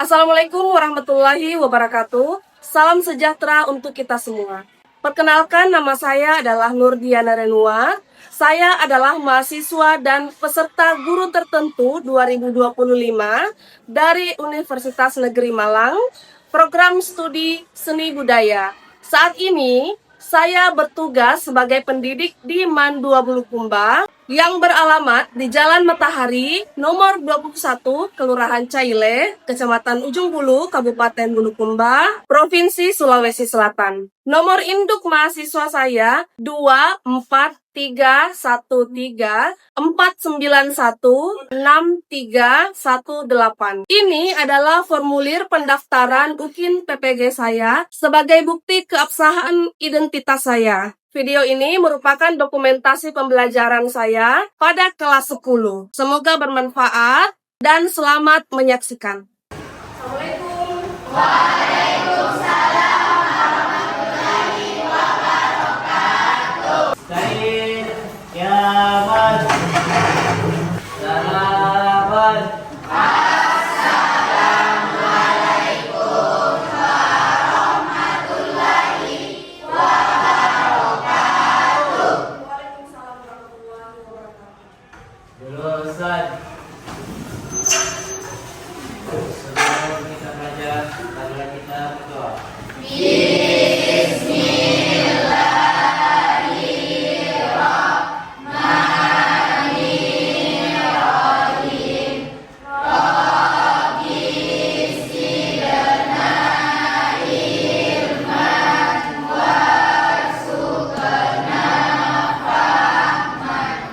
Assalamualaikum warahmatullahi wabarakatuh. Salam sejahtera untuk kita semua. Perkenalkan, nama saya adalah Nurdiana Renua. Saya adalah mahasiswa dan peserta guru tertentu 2025 dari Universitas Negeri Malang, program studi seni budaya. Saat ini, saya bertugas sebagai pendidik di Mandua Bulukumba yang beralamat di Jalan Matahari nomor 21, Kelurahan Caile, Kecamatan Ujung Bulu, Kabupaten Bulukumba, Provinsi Sulawesi Selatan. Nomor induk mahasiswa saya 24313491618. Ini adalah formulir pendaftaran UKIN PPG saya sebagai bukti keabsahan identitas saya. Video ini merupakan dokumentasi pembelajaran saya pada kelas 10. Semoga bermanfaat dan selamat menyaksikan. Assalamualaikum. Waalaikumsalam warahmatullahi wabarakatuh. Said, ya Mas. Salaman. Assalamualaikum warahmatullahi wabarakatuh. Waalaikumsalam warahmatullahi wabarakatuh. Lulusan. Sebelum kita belajar, marilah kita berdoa.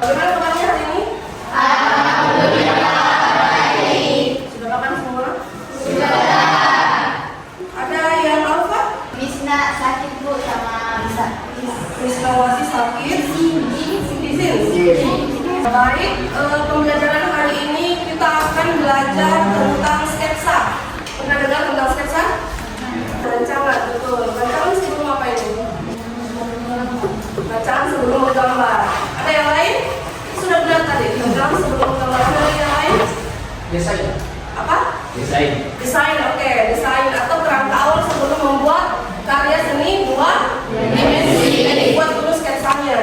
Bagaimana kabarnya hari ini? Sudah makan semua? Ada yang alfa? Misna sakit Bu sama bisa. Misnawati sakit? Izin. Baik, pembelajaran hari ini kita akan belajar tentang sketsa. Pernah dengar tentang sketsa? Rancangan, betul. Rancangan sebelum apa ini? Bacaan sebelum menggambar. Ada yang lain? Sudah benar tadi. Rancangan sebelum menggambar. Ada yang lain? Desain. Apa? Desain. Desain, oke. Desain atau kerangka awal sebelum membuat karya seni dua dimensi. Jadi buat dulu sketsanya.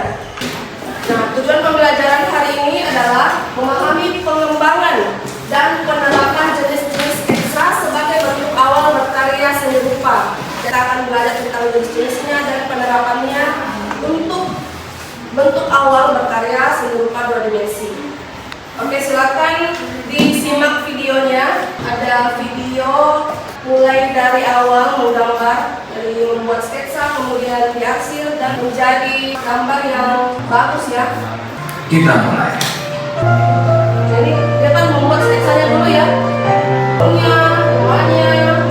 Nah, tujuan pembelajaran hari ini adalah memahami pengembangan dan penerapan jenis-jenis sketsa sebagai bentuk awal berkarya seni rupa. Kita akan belajar tentang jenis-jenisnya dan penerapannya untuk bentuk awal berkarya seni rupa dua dimensi. Oke, silakan disimak videonya. Ada video mulai dari awal menggambar, dari membuat sketsa, kemudian diarsir dan menjadi gambar yang bagus ya. Kita mulai. Jadi dia kan membuat sketsanya dulu ya. Warnanya,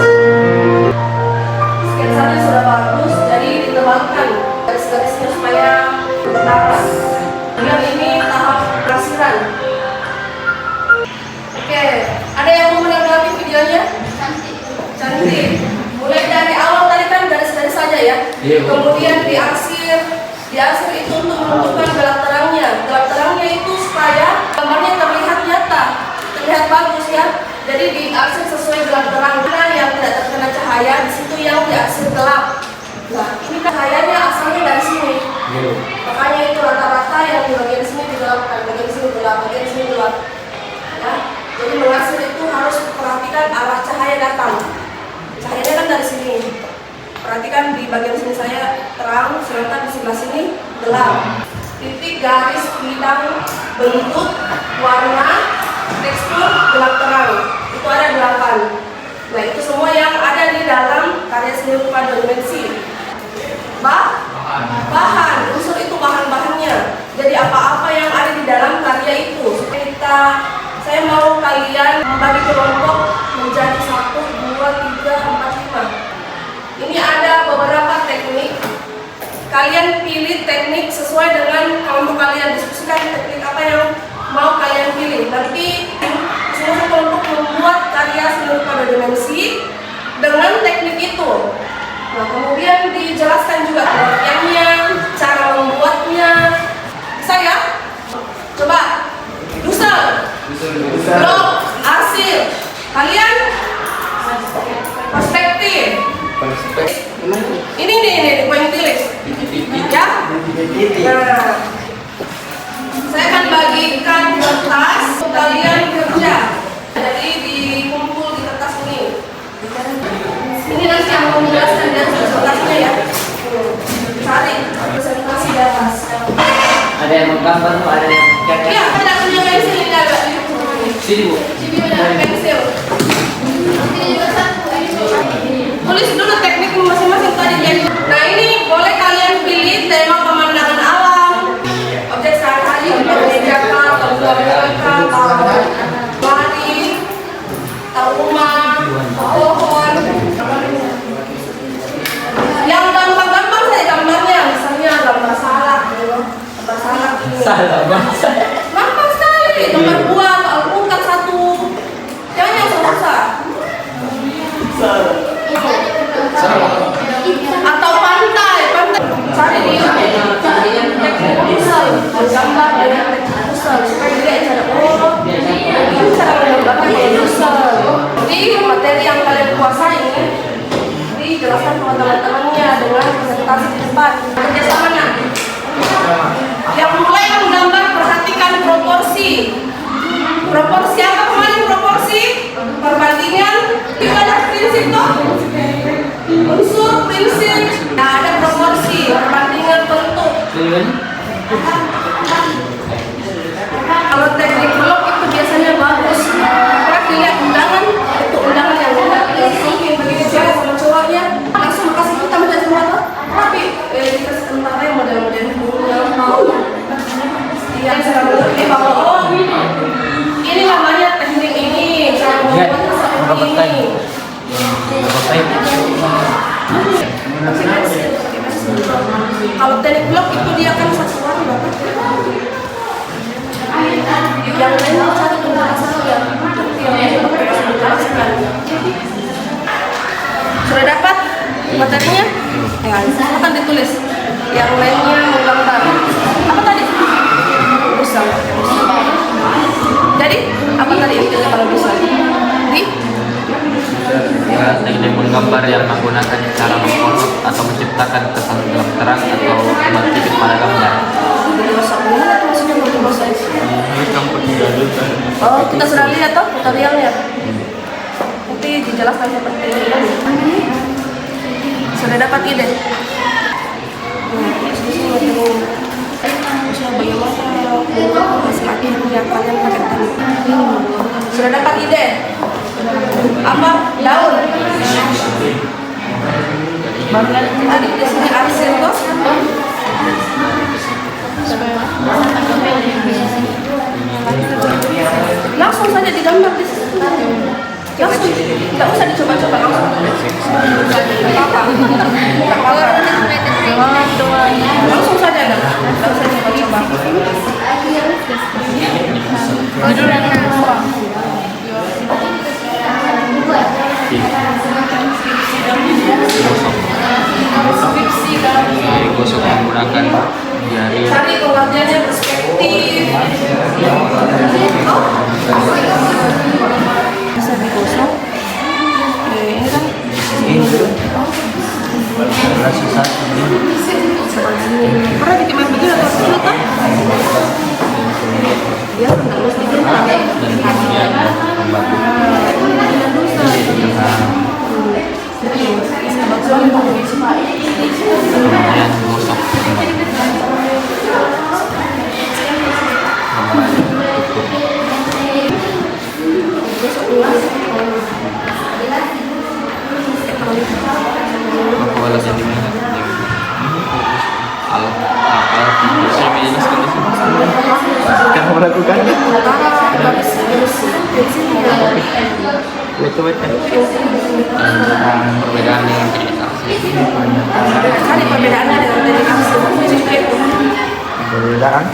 sketsanya sudah bagus, jadi ditebalkan garis-garisnya supaya bertaras. Dan ini tahap perasiran. Oke, ada yang mau menanggapi videonya? Cantik. Mulai dari awal tadi kan garis-garis saja ya. Iya, Bu. Kemudian diarsir. Diarsir itu untuk menentukan gelap terangnya. Gelap terangnya itu supaya gambarnya terlihat nyata, terlihat bagus ya. Jadi diarsir sesuai gelap terang. Mana yang tidak terkena cahaya, di situ yang diarsir gelap. Nah, ini cahayanya asalnya dari sini. Makanya itu rata-rata yang di bagian sini digelapkan, bagian sini gelap, bagian sini gelap. Ya. Jadi mengarsir itu harus perhatikan arah cahaya datang. Cahayanya kan dari sini. Perhatikan di bagian sini saya terang, sedangkan di sebelah sini gelap. Titik, garis, bidang, bentuk, warna, tekstur, gelap terang. Itu ada 8. Nah, itu semua yang ada di dalam karya seni rupa dua dimensi. Bahan, unsur itu bahan-bahannya. Jadi apa-apa yang ada di dalam karya itu. Saya mau kalian membagi kelompok menjadi 1, 2, 3, 4, 5. Ini ada beberapa teknik. Kalian pilih teknik sesuai dengan kelompok kalian. Diskusikan teknik apa yang mau kalian pilih. Nanti semua kelompok membuat karya seni rupa dua dimensi dengan teknik itu. Nah, kemudian dijelaskan juga pengertiannya, cara membuatnya. Bisa ya? Coba. Dusel. Blok, arsir. Kalian? Nah, saya akan bagikan kertas untuk kalian kerja. Jadi dikumpul di kertas ini. Ini nanti yang mau menjelaskan dari presentasinya ya. Cari presentasi di atas. Ada yang menggambar tuh, ada yang cacat. Iya, ada punya pensil ini agak. Sini Bu. Sini ada pensil. Tulis dulu teknik masing-masing tadi ya. Nah ini boleh kalian pilih tema pemandangan alam, objek sehari-hari, mengerjakan, atau buah-buahan, atau mari, atau rumah, pohon. Yang gampang-gampang saya gambarnya, misalnya gambar salak, gambar salak ini. Salah bahasa. Gampang sekali, gambar buah, alpukat satu. Jangan yang susah. Atau pantai cari di pusat gambar dengan pusat supaya dia cara ini cara menggambarkan pusat. Jadi materi yang kalian kuasai ini dijelaskan kepada teman-temannya dengan presentasi di depan. Kerjasamanya yang mulai menggambar, perhatikan proporsi. Proporsi apa kemarin? Proporsi perbandingan ada prinsip toh, unsur prinsip. Nah ada proporsi perbandingan bentuk. Kalau teknik blok itu biasanya bagus. Karena dilihat undangan, itu undangan yang mungkin begitu cewek sama cowoknya langsung kasih kita macam semua tuh. Tapi dikasih tentara yang model-model yang mau. Yang sekarang ini bahwa oh ini namanya teknik ini, cara membuatnya seperti ini. Kalau teknik blok itu dia kan satu warna. Yang lain satu pembahasan ya. Sudah dapat materinya? Akan ditulis. Yang lainnya menggambar. Apa tadi? Bisa. Jadi apa tadi intinya kalau bisa? Teknik menggambar yang menggunakan cara mengkolot atau menciptakan kesan gelap terang atau bertitik pada gambar. Oh, kita sudah lihat toh tutorialnya. Nanti dijelaskan seperti ini. Sudah dapat ide? Sudah dapat ide? Apa? Daun? Tadi di sini arsil toh? Langsung saja digambar di sini. Langsung, tidak usah dicoba-coba langsung. Langsung saja dah. Tidak usah coba-coba. Gosok menggunakan jari. Cari pengertiannya perspektif. Bisa digosok. Ini kan Susah. pernah bikin main begini atau sulit kan? Ya, nggak mesti gitu. Dan kemudian membantu. Kemudian gosok. Aku balas yang dimana? Alat apa? Saya menjelaskan di sini. Kamu melakukan? Itu betul. Perbedaan dengan teknik arsil. Cari perbedaannya dengan teknik arsil. Perbedaan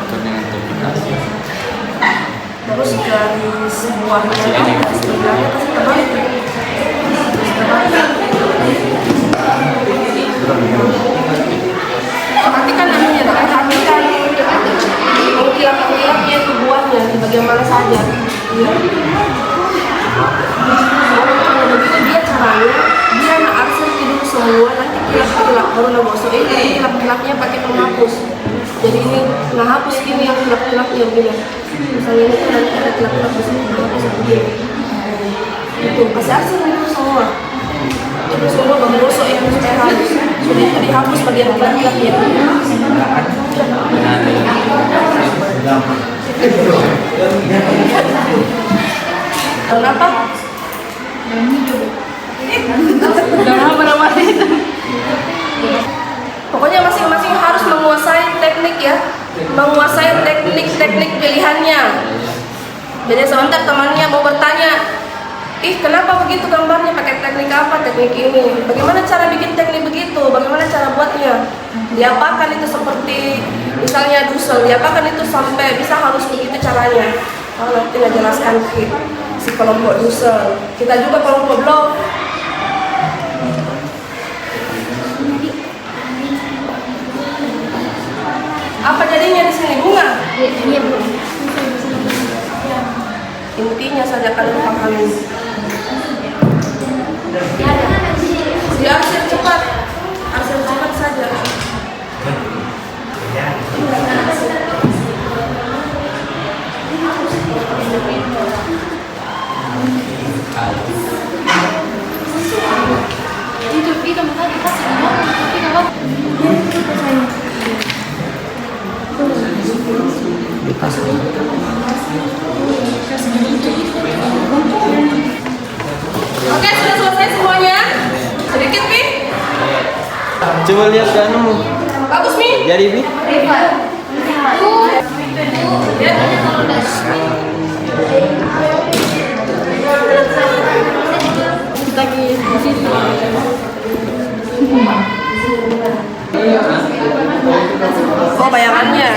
atau dengan teknik arsil. Terus dari sebuah sebenarnya kasih terbalik. Perhatikan namanya, perhatikan ukiran-ukirannya itu buahnya di bagian mana saja. Begitu dia caranya, dia anak arsil tidur semua nanti kilat-kilat. baru ngebosok ini kilap-kilapnya pakai penghapus. Jadi ini ngehapus gini yang kilap-kilapnya begini. Misalnya ini tuh nanti ada kilap-kilap di sini, hapus begini. Itu kasih arsen itu semua. Itu semua baru gosok yang supaya halus. Sudah itu dihapus bagian kilap-kilapnya. Kenapa? Pokoknya masing-masing harus menguasai teknik ya, menguasai teknik-teknik pilihannya. Jadi sebentar temannya mau bertanya, kenapa begitu gambarnya, pakai teknik apa, teknik ini, bagaimana cara bikin teknik begitu, bagaimana cara buatnya, diapakan itu seperti misalnya dusel, diapakan itu sampai bisa harus begitu caranya. Nanti ngejelaskan si kelompok dusel, kita juga kelompok blok. Apa jadinya di sini, bunga? Iya, Bu. Intinya saja kalian pahami. Ya, arsir cepat saja. Itu tadi kasih tapi enggak apa. Oke, sudah selesai semuanya. Sedikit, Pi. Coba lihat ke anu. Bagus, Mi. Jadi, Bi. Ya. Lagi di situ. Oh, bayangannya.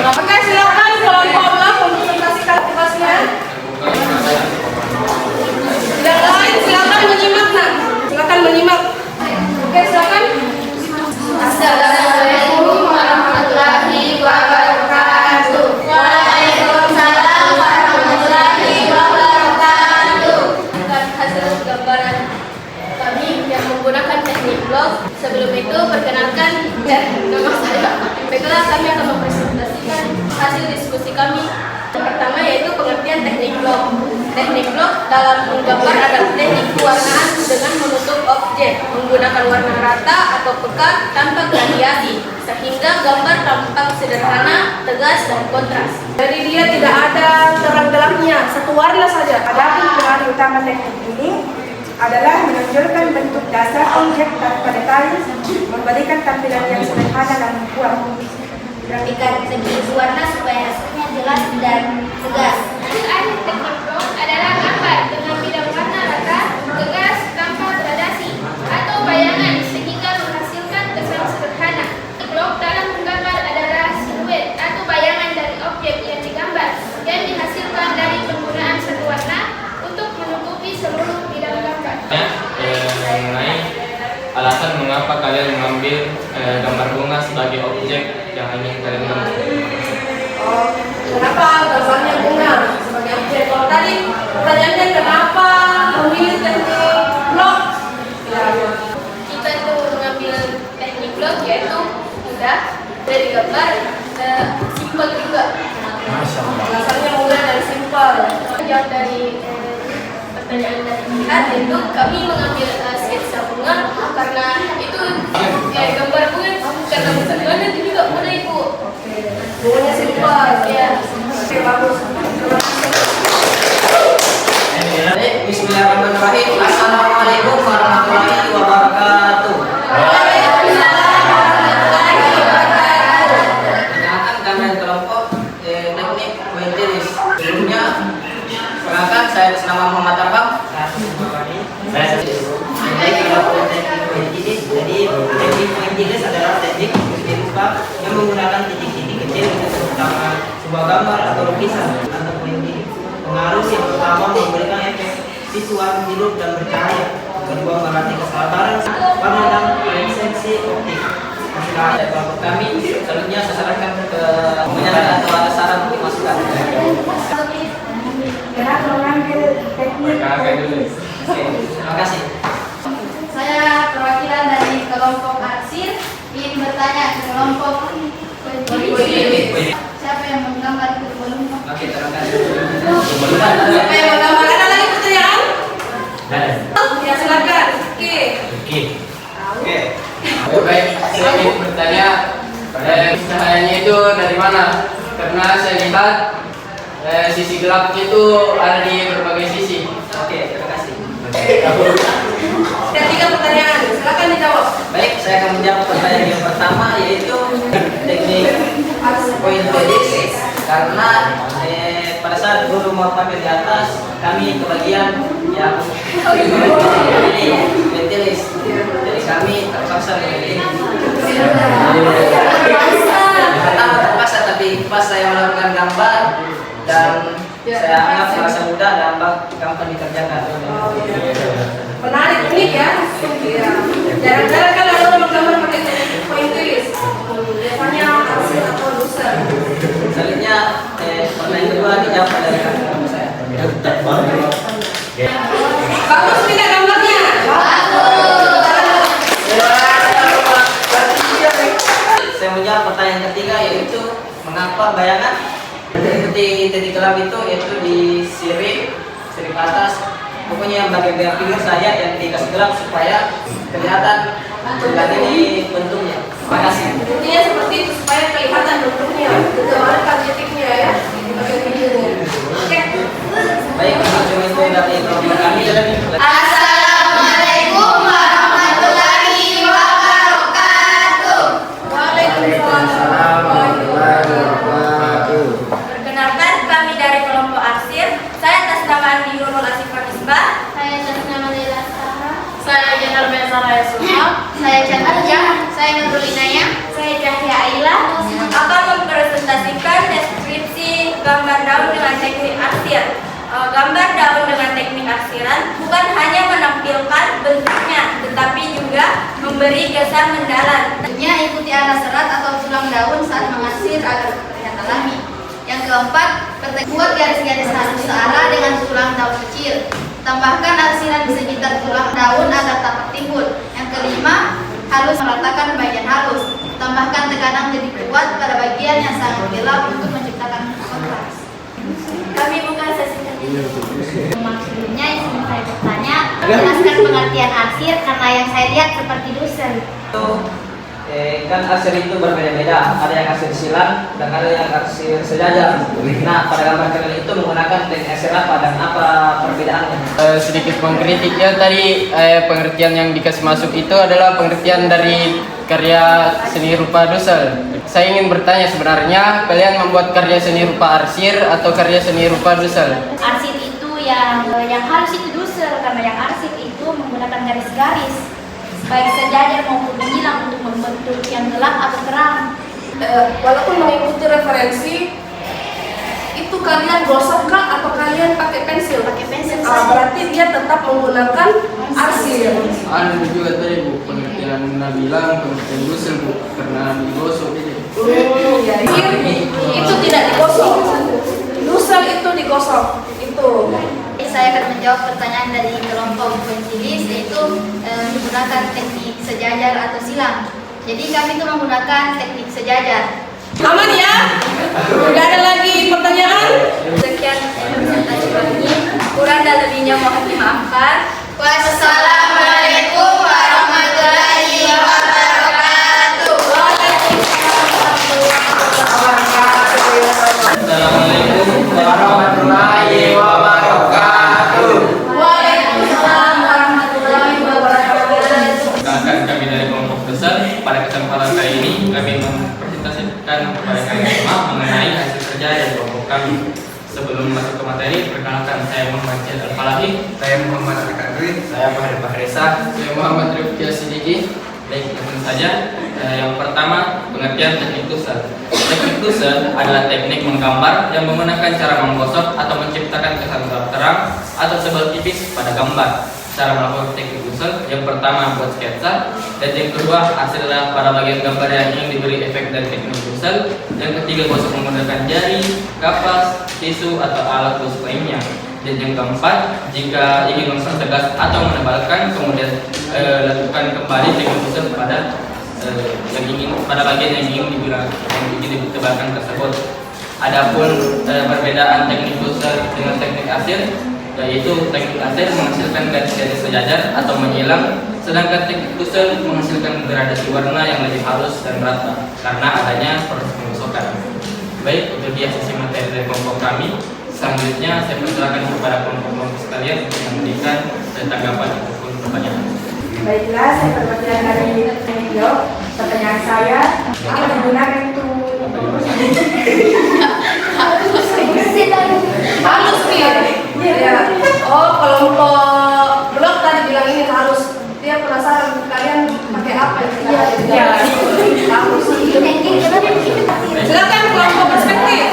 Oke, silakan kelompok blok untuk presentasikan tugasnya. Yang lain silakan menyimak, nak. Silakan menyimak. Oke, silakan. Assalamualaikum warahmatullahi wabarakatuh. Waalaikumsalam warahmatullahi wabarakatuh. Hasil gambaran kami yang menggunakan teknik blok. Sebelum itu perkenalkan nama saya. Baiklah, kami akan mempresentasikan hasil diskusi kami. Yang pertama yaitu pengertian teknik blok. Teknik blok dalam menggambar adalah teknik pewarnaan dengan menutup objek menggunakan warna rata atau pekat tanpa gradiasi sehingga gambar tampak sederhana, tegas dan kontras. Jadi dia tidak ada terang-terangnya, satu warna saja. Adapun pengaruh utama teknik ini adalah menonjolkan bentuk dasar objek tanpa detail, memberikan tampilan yang sederhana dan kuat. Rapikan segi warna supaya hasilnya jelas dan tegas. Teknik blok adalah gambar dengan bidang warna rata, tegas, tanpa gradasi atau bayangan sehingga menghasilkan kesan sederhana. Blok dalam menggambar adalah siluet atau bayangan dari objek yang digambar yang dihasilkan dari penggunaan satu warna untuk menutupi seluruh bidang gambar. Mengenai alasan mengapa kalian mengambil gambar bunga sebagai objek yang ingin kalian gambar. Oh, kenapa gambarnya bunga sebagai objek? Kalau tadi pertanyaannya kenapa memilih teknik blok? Ya. Kita itu mengambil teknik blok yaitu mudah dari gambar, simpel juga. Alasannya mudah dan simpel. Jawab dari pertanyaan dari kita yaitu kami mengambil sketsa bunga karena itu gambar bunga karena misalnya itu juga mudah Ibu. Bunganya simpel. Ya. Oke, bagus. Bismillahirrahmanirrahim. Assalamualaikum warahmatullahi wabarakatuh. Perkenalkan kalian kelompok teknik kuintilis. Sebelumnya, perkenalkan saya nama Muhammad Arham. Saya kelompok teknik kuintilis. Jadi teknik kuintilis adalah teknik yang menggunakan titik-titik kecil untuk menciptakan sebuah gambar atau lukisan atau kuintilis. Pengaruh yang pertama memberikan efek visual hidup dan bercahaya. Kedua melatih kesabaran, warna dan presensi optik. Masih kelompok kami. Selanjutnya saya sarankan ke penyelenggara atau ada saran untuk masukan. perkenalkan dulu. Oke, terima kasih. Saya perwakilan dari kelompok arsir ingin bertanya ke kelompok siapa yang menggambar kelompok? Oke, terima kasih. Siapa yang menggambar? Ada lagi pertanyaan? Ya silakan. Oke. Oke. Baik, saya ingin bertanya, cahayanya itu dari mana? Karena saya lihat sisi gelapnya itu ada di berbagai sisi. Oke, terima kasih. Ada 3 pertanyaan. Silakan dijawab. Baik, saya akan menjawab pertanyaan yang pertama, yaitu teknik point release. Karena pada saat guru mau pakai di atas, kami kebagian yang ini ventilis. Jadi kami terpaksa memilih. Pertama terpaksa, tapi pas saya melakukan gambar dan saya anggap merasa mudah dan gampang dikerjakan. Menarik, unik ya. Iya. Jarang-jarang kan ada orang gambar pakai pointillis. Biasanya arsir atau dosen. Selanjutnya pertanyaan kedua dijawab dari kakak saya. Bagus tidak gambarnya? Saya menjawab pertanyaan ketiga, yaitu mengapa bayangan titik gelap itu yaitu di sirip atas, pokoknya yang bagian pinggir saya yang dikasih gelap supaya kelihatan dan ini bentuknya. Terima kasih. Intinya seperti itu supaya kelihatan bentuknya, digambarkan titiknya ya, di bagian pinggirnya. Oke. Baik, cuma itu dari kelompok kami. Assalamualaikum warahmatullahi wabarakatuh. Waalaikumsalam warahmatullahi wabarakatuh. Perkenalkan, kami dari kelompok arsir. Saya atas nama Andi Nurul Asifah Misbah. Saya atas nama Lela Sarah. Saya Janar Besaraya Sumal. Saya Chandra. Saya Nurul Inaya. Saya Cahya Aila. Akan mempresentasikan deskripsi gambar daun dengan teknik arsir. Gambar daun dengan teknik arsiran bukan hanya menampilkan bentuknya, tetapi juga memberi kesan mendalam. Tentunya ikuti arah serat atau tulang daun saat mengarsir agar terlihat alami. Yang keempat, buat garis-garis halus searah dengan tulang daun kecil. Tambahkan arsiran di sekitar tulang daun agar tak timbul. Yang kelima, halus meratakan bagian halus. Tambahkan tekanan lebih kuat pada bagian yang sangat gelap untuk menciptakan kontras. Kami bukan sesi maksudnya ingin saya bertanya, menjelaskan pengertian arsir karena yang saya lihat seperti dosen. Itu kan arsir itu berbeda-beda, ada yang arsir silang dan ada yang arsir sejajar. Nah, pada gambar kalian itu menggunakan teknik arsir apa dan apa perbedaannya? Sedikit mengkritiknya tadi, pengertian yang dikasih masuk itu adalah pengertian dari karya seni rupa Dussel. Saya ingin bertanya, sebenarnya kalian membuat karya seni rupa arsir atau karya seni rupa Dussel? Arsir itu yang halus itu Dussel, karena yang arsir itu menggunakan garis-garis baik sejajar maupun menyilang untuk membentuk yang gelap atau terang. Walaupun mengikuti referensi, itu kalian gosok kah atau kalian pakai pensil? Pakai pensil saja. Berarti dia tetap menggunakan arsir. Ada juga tadi Bu, pengertian bilang pengertian Dussel Bu, karena digosok jadi. Ya, itu tidak digosok. Dussel itu digosok. Itu. Saya akan menjawab pertanyaan dari kelompok pointillis, yaitu menggunakan teknik sejajar atau silang. Jadi kami itu menggunakan teknik sejajar. Aman ya? Tidak ada lagi pertanyaan? Sekian presentasi kami. Kurang dan lebihnya mohon dimaafkan. Wassalamualaikum warahmatullahi wabarakatuh. Assalamualaikum warahmatullahi wabarakatuh. Waalaikumsalam warahmatullahi wabarakatuh. Perkenalkan, kami dari kelompok Dussel. Pada kesempatan kali ini kami mempresentasikan kepada kalian semua mengenai hasil kerja dari kelompok kami. Sebelum masuk ke materi, perkenalkan, saya Muhammad Syed Al-Falahi. Saya Muhammad Al-Kadri. Saya Fahri Fahresa. Saya Muhammad Rifki Sidiki. Baik, langsung saja. Yang pertama, pengertian teknik Dussel. Teknik Dussel adalah teknik menggambar yang menggunakan cara menggosok atau menciptakan kesan gelap terang atau tebal tipis pada gambar. Cara melakukan teknik Dussel, yang pertama buat sketsa, dan yang kedua adalah pada bagian gambar yang ingin diberi efek dari teknik Dussel. Yang ketiga, gosok menggunakan jari, kapas, tisu atau alat gosok lainnya. Dan yang keempat, jika ingin langsung tegas atau menebalkan, kemudian lakukan kembali teknik pusat pada bagian yang ingin ditebalkan tersebut. Adapun perbedaan teknik pusat dengan teknik arsir, yaitu teknik arsir menghasilkan garis-garis sejajar atau menyilang, sedangkan teknik pusat menghasilkan gradasi warna yang lebih halus dan rata karena adanya proses penggosokan. Baik, itu dia sesi materi dari kelompok kami. Selanjutnya saya persilakan kepada kelompok-kelompok sekalian untuk memberikan tanggapan ataupun pertanyaan. Baiklah, saya perwakilan dari menjawab pertanyaan saya. Apa digunakan itu? Halus nih. Ya. Oh, kelompok blok tadi bilang ini halus. Dia penasaran kalian pakai apa itu? Ya. Halus. Silakan kelompok perspektif.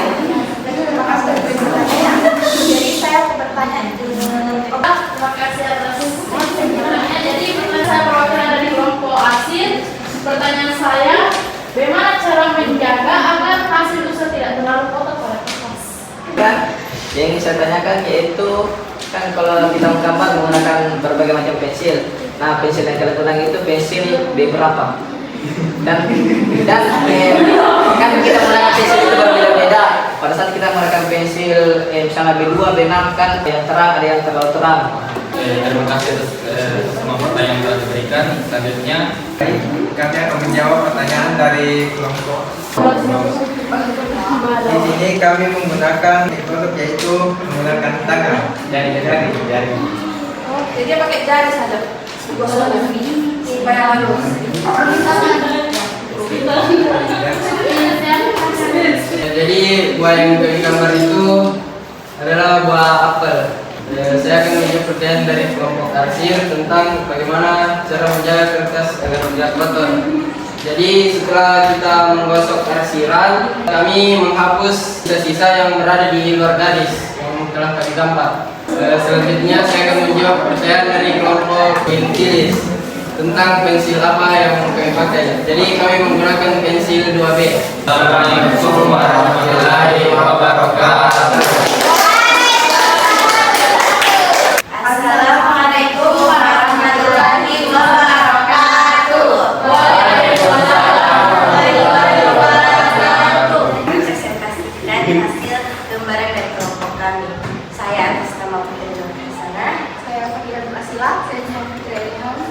Jadi saya bertanya terima kasih atas pertanyaannya. Jadi saya perwakilan dari kelompok arsir. Pertanyaan saya, bagaimana cara menjaga agar hasil usaha tidak terlalu kotor pada kertas? Kan yang ingin saya tanyakan yaitu kan kalau kita menggambar menggunakan berbagai macam pensil. Nah, pensil yang kalian gunakan itu pensil B berapa? Dan kan kita menggunakan pensil itu berbeda-beda. Pada saat kita menggunakan pensil misalnya B2, B6 kan ada yang terang, ada yang terlalu terang. Terima kasih atas semua pertanyaan yang telah diberikan. Selanjutnya, Kami akan menjawab pertanyaan dari kelompok. Di sini kami menggunakan metode yaitu menggunakan tangan, jari. Oh, jadi dia pakai jari saja. Supaya halus. jadi buah yang digambar itu adalah buah apel. Saya akan menjawab pertanyaan dari kelompok arsir tentang bagaimana cara menjaga kertas agar tidak kotor. Jadi setelah kita menggosok arsiran, kami menghapus sisa-sisa yang berada di luar garis yang telah kami gambar. Selanjutnya saya akan menjawab pertanyaan dari kelompok pensilis tentang pensil apa yang kami pakai. Jadi kami menggunakan pensil 2B. Assalamualaikum warahmatullahi wabarakatuh. Assalamualaikum warahmatullahi wabarakatuh. Waalaikumsalam warahmatullahi wabarakatuh. Presentasikan hasil gambaran dari kelompok kami. Saya atas nama Putri Nurhasana. Saya Fadila Asila. Saya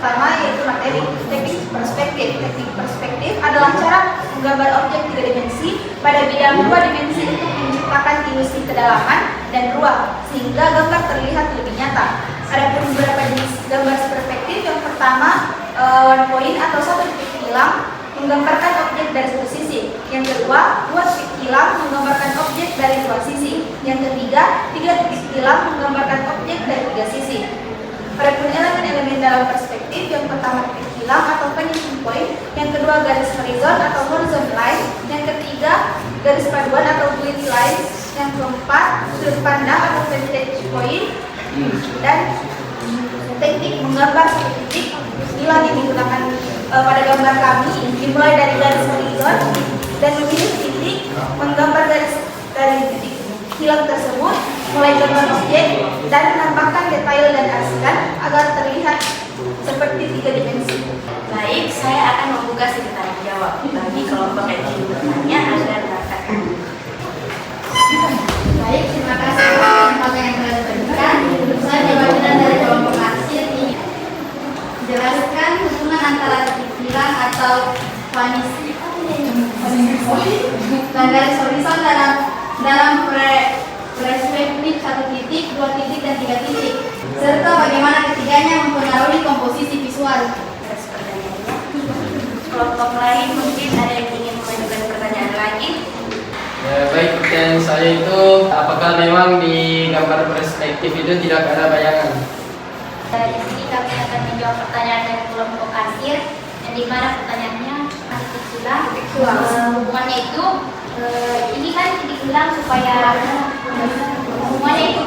pertama yaitu materi teknik perspektif. Teknik perspektif adalah cara menggambar objek 3 dimensi pada bidang 2 dimensi untuk menciptakan ilusi kedalaman dan ruang sehingga gambar terlihat lebih nyata. Ada beberapa jenis gambar perspektif. Yang pertama, one point atau satu titik hilang menggambarkan objek dari satu sisi. Yang kedua, 2 titik hilang menggambarkan objek dari 2 sisi. Yang ketiga, 3 titik hilang menggambarkan objek dari 3 sisi. Pada elemen-elemen dalam perspektif, yang pertama titik hilang atau vanishing point, yang kedua garis horizon atau horizon line, yang ketiga garis paduan atau bullet line, yang keempat sudut pandang atau vantage point, dan teknik menggambar satu titik hilang yang digunakan pada gambar kami dimulai dari garis horizon dan memilih titik menggambar garis dari titik hilang tersebut, mulai gambar objek dan menambahkan detail dan arsiran agar terlihat seperti 3 dimensi. Baik, saya akan membuka sesi tanya jawab bagi kelompok yang ingin bertanya agar mengatakan. Baik, terima kasih atas kesempatan yang telah diberikan. Saya perwakilan dari kelompok arsir ini jelaskan hubungan antara titik hilang atau vanishing dan garis horizon dalam perspektif 1 titik, 2 titik, dan 3 titik, serta bagaimana ketiganya mempengaruhi komposisi visual. Atas pertanyaannya, kelompok lain mungkin ada yang ingin mengajukan pertanyaan lagi. Baik, pertanyaan saya itu apakah memang di gambar perspektif itu tidak ada bayangan? Di sini kami akan menjawab pertanyaan dari kelompok arsir, yang dimana pertanyaannya titik hilang. Hubungannya itu ini kan titik hilang supaya hubungannya itu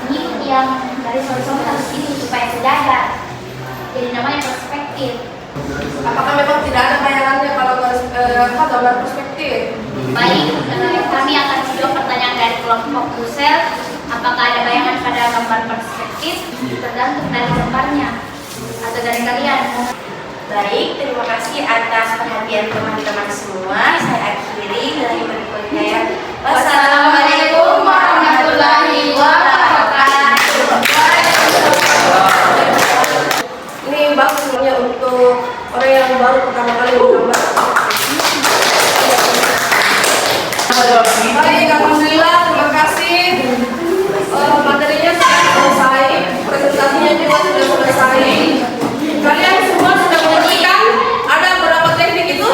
mengikuti yang garis horizontal itu supaya sejajar. Jadi namanya perspektif. Apakah memang tidak ada bayangannya kalau gambar perspektif? Baik, kami akan menjawab pertanyaan dari kelompok Kusel. Apakah ada bayangan pada gambar perspektif? Tergantung dari gambarnya atau dari kalian. Baik, terima kasih atas perhatian teman-teman semua. Saya akhiri dari berikutnya. Wassalamualaikum warahmatullahi wabarakatuh. Ini bagus sebenarnya untuk orang yang baru pertama kali menggambar. Baik, alhamdulillah, terima kasih. Materinya sudah selesai, presentasinya juga sudah selesai. Kalian semua sudah mengertikan ada berapa teknik itu?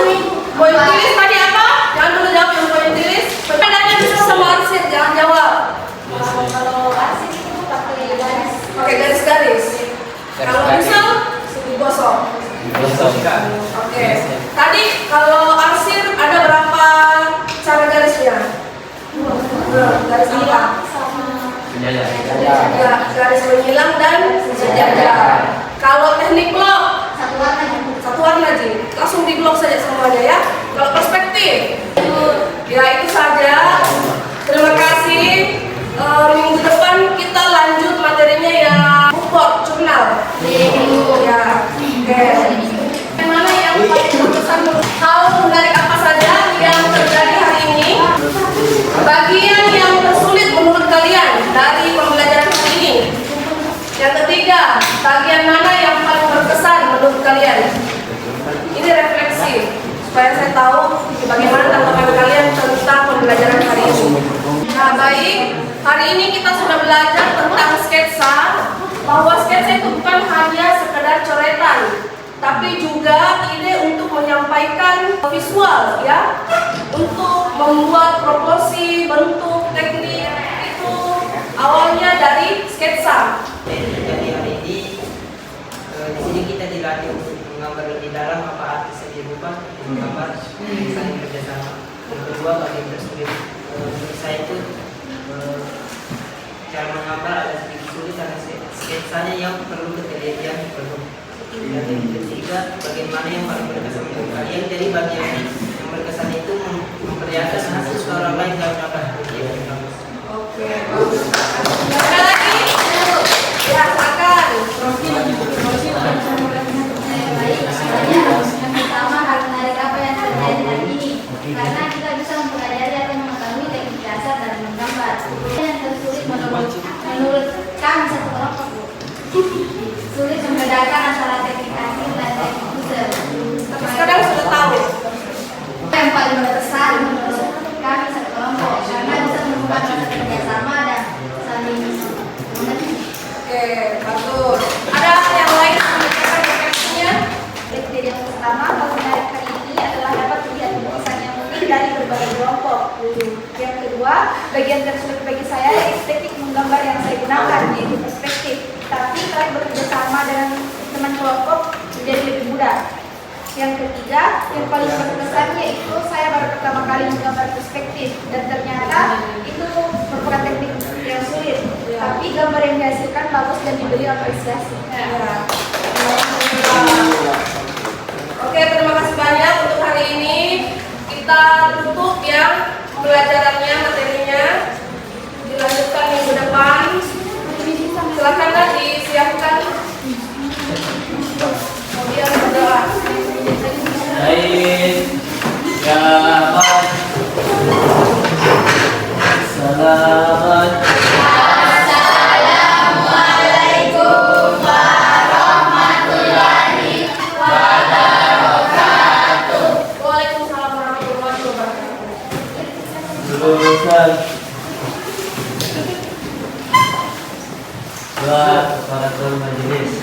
Poin tulis tadi apa? Jangan dulu jawab yang poin tulis. Bedanya bisa sama arsir, jangan jawab. Kalau arsip itu pakai garis. Pakai garis-garis. Kalau misal digosok. Oke. Tadi kalau arsir ada berapa cara garisnya? Garis apa? Ya, garis menghilang dan sejajar. Kalau teknik blok Satu warna. satu warna aja, langsung di blok saja semuanya ya. Kalau perspektif, ya itu saja. Terima kasih. Minggu depan kita lanjut materinya yang report jurnal. Ya, oke. Yang mana yang paling berkesan? Tahu menarik apa saja yang terjadi hari ini? Bagian yang tersulit menurut kalian dari pembelajaran hari ini? Yang ketiga, bagian mana yang paling berkesan menurut kalian? Ini refleksi supaya saya tahu bagaimana tanggapan kalian tentang pembelajaran hari ini. Nah, baik, hari ini kita sudah belajar tentang sketsa, bahwa sketsa itu bukan hanya sekedar coretan, tapi juga ide untuk menyampaikan visual ya, untuk membuat proporsi, bentuk, teknik itu awalnya dari sketsa. Jadi hari ini di sini kita dilatih untuk menggambar lebih dalam apa arti segi rupa menggambar saling kerjasama. Yang kedua bagian tersulit menurut saya itu cara menggambar ada sedikit sulit karena sketsanya yang perlu ketelitian penuh. Dan yang ketiga bagaimana yang paling berkesan menurut kalian. Jadi bagian yang berkesan itu memperlihatkan hasil suara lain dalam dapat. Oke, bagus. Ada lagi? Ya, silakan. Baik, yang pertama hal menarik apa yang terjadi hari ini, karena kita bisa mempelajari atau mengetahui teknik dasar dalam menggambar. Yang tersulit menurut kami satu kelompok, sulit membedakan antara teknik akhir dan teknik user. Tapi sekarang sudah tahu. Yang paling berkesan menurut kami satu kelompok, karena bisa menemukan rasa kerjasama dan saling mengerti. Oke, bagus. Ada yang lain yang menunjukkan refleksinya? Kriteria yang pertama, hal menarik hari ini adalah dapat melihat lukisan yang unik dari berbagai kelompok. Yang kedua, bagian tersulit bagi saya yaitu teknik menggambar yang saya gunakan, yaitu perspektif. Tapi kalau bekerja sama dengan teman kelompok menjadi lebih mudah. Yang ketiga, yang paling berkesan yaitu saya baru pertama kali menggambar perspektif dan ternyata itu merupakan teknik yang sulit. Tapi gambar yang dihasilkan bagus dan diberi apresiasi. Ya. Oke, terima kasih banyak untuk hari ini. Kita tutup ya pembelajarannya, materinya. Dilanjutkan minggu depan. Silakanlah disiapkan. Kemudian berdoa. Baik, selamat. Assalamualaikum warahmatullahi wabarakatuh. Waalaikumsalam warahmatullahi wabarakatuh. Lulusan buat para majelis.